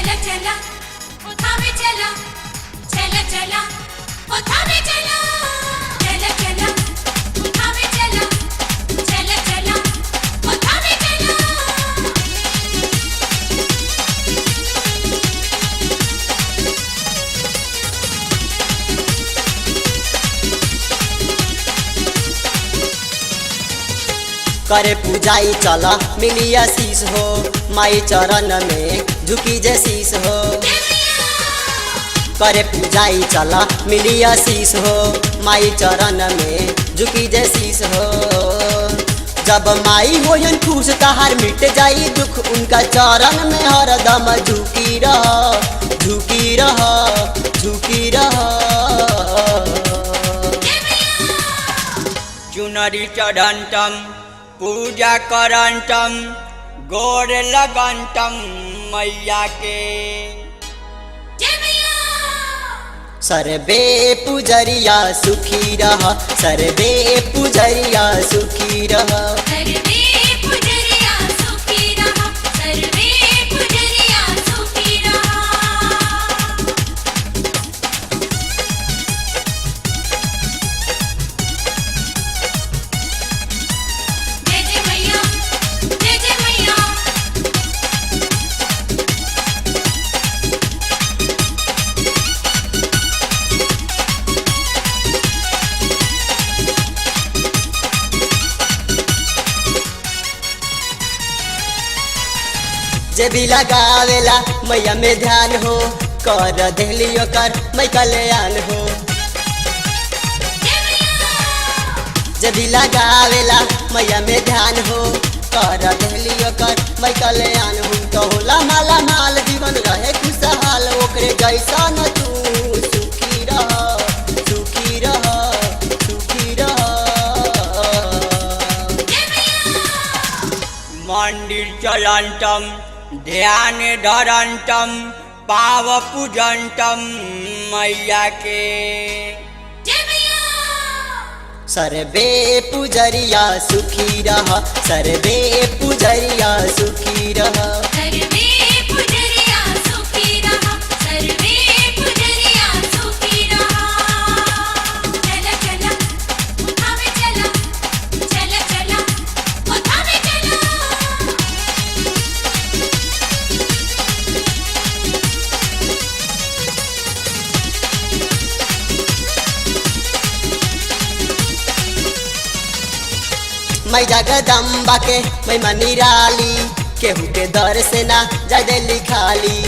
चला चला उठावे चला चला चला उठावे चला चला चला उठावे चला चला चला उठावे चला। करे पूजाई चला मिली आशीष हो, माई चरण में झुकी जय शीश हो। करे पूजाई चला मिली आशीष हो, माई चरण में झुकी जय शीश हो। जब माई होयन खुश तहार मिट जाई दुख, उनका चरण में हरदम झुकी रह झुकी रह झुकी रह। चुनरी चढ़ंतम पूजा करंतम गोर लगंतम मैया के। सर्वे पुजरिया सुखी रह, सर्वे पुजरिया सुखी रह। सर्वे पुजरिया सुखी रहा, सर्वे पुजरिया सुखी रहा। जय जय मैया, जय जय मैया। जे भी लगावेला मैया में ध्यान हो, कर देलियो कर मैं कल्याण हो। जे भी लगावेला मैया में ध्यान हो, कर देलियो कर मैं कल्याण हो। तो होला माला माल जीवन रहे खुशहाल, ओकरे जैसा न तू सुखी रह सुखी रह सुखी रह। मंदिर चलंतम ध्यान धरंतम पाव पूजंतम मैया के। सर्वे पुजरिया सुखी रह, सर्वे पुजरिया सुखी रह। सर्वे पुजरिया सुखी रहा, सर्वे पुजरिया सुखी रहा। चला चला उठावे चला चला चला उठावे चला। मैं जगदम्बा के मैं मनिराली, केहू के दर से ना जादे लिखाली।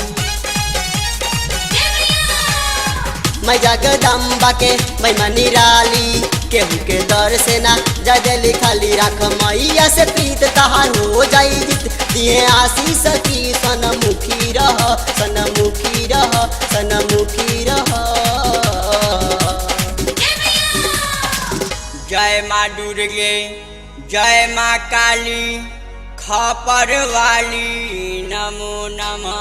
मैं जगदम्बा के मैं मनिराली, केहू के दर से ना जादे लिखाली। राख मैया से प्रीत तहार हो जाई जित, दिए आशीष की सनमुखी रह सनमुखी रह सनमुखी रह। जय माँ दुर्गे जय माँ काली खपर वाली नमो नमः।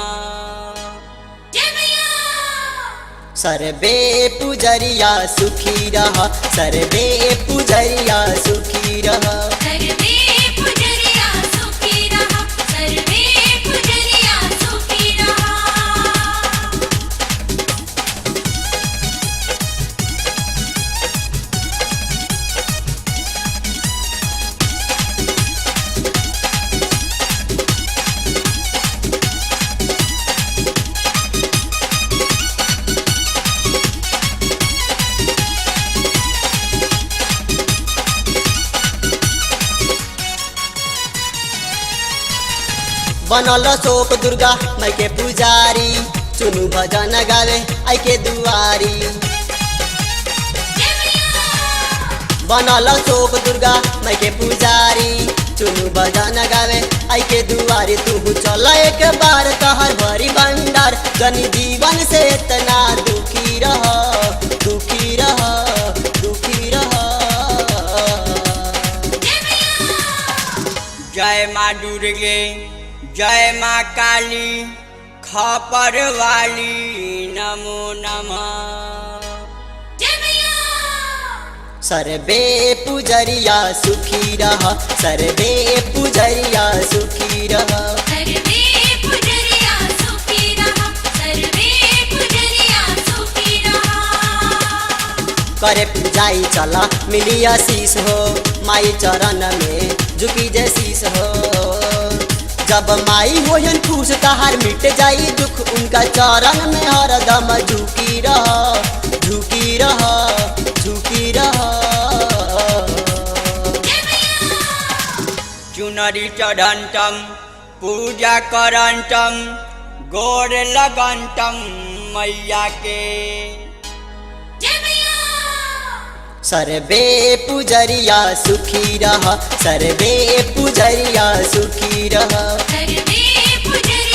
सर्वे पुजरिया सुखी रह, सर्वे पुजरिया सुखी रह। सर्वे पुजरिया सुखी रहा, सर्वे पुजरिया सुखी रहा। बनल शोक दुर्गा माई के पुजारी, चुनु भजन गावे आई के दुआरी। बनल शोक दुर्गा माई के पुजारी, चुनु भजन गावे आई के दुआरी। तू चल एक बार तहर भरी भंडार, जनी जीवन से इतना दुखी रह दुखी रह दुखी रह। जय माँ दुर्गे जय माँ काली खपर वाली नमो नमः। सर्वे पुजरिया सुखी रह, सर्वे पुजरिया सुखी रह। सर्वे पुजरिया सुखी रहा, करे पूजाई चला मिली आशीष हो, माई चरण में झुकी जय शीश हो। जब माई होयन खुश तहार मिट जाई दुख, उनका चरण में हरदम झुकी रह झुकी रह झुकी रह। चुनरी चढ़ंतम पूजा करंतम गोर लगंतम मैया के। जय मैया सर्वे पुजरिया सुखी रह, सर्वे पुजरिया सुखी रह। सर्वे पुजरिया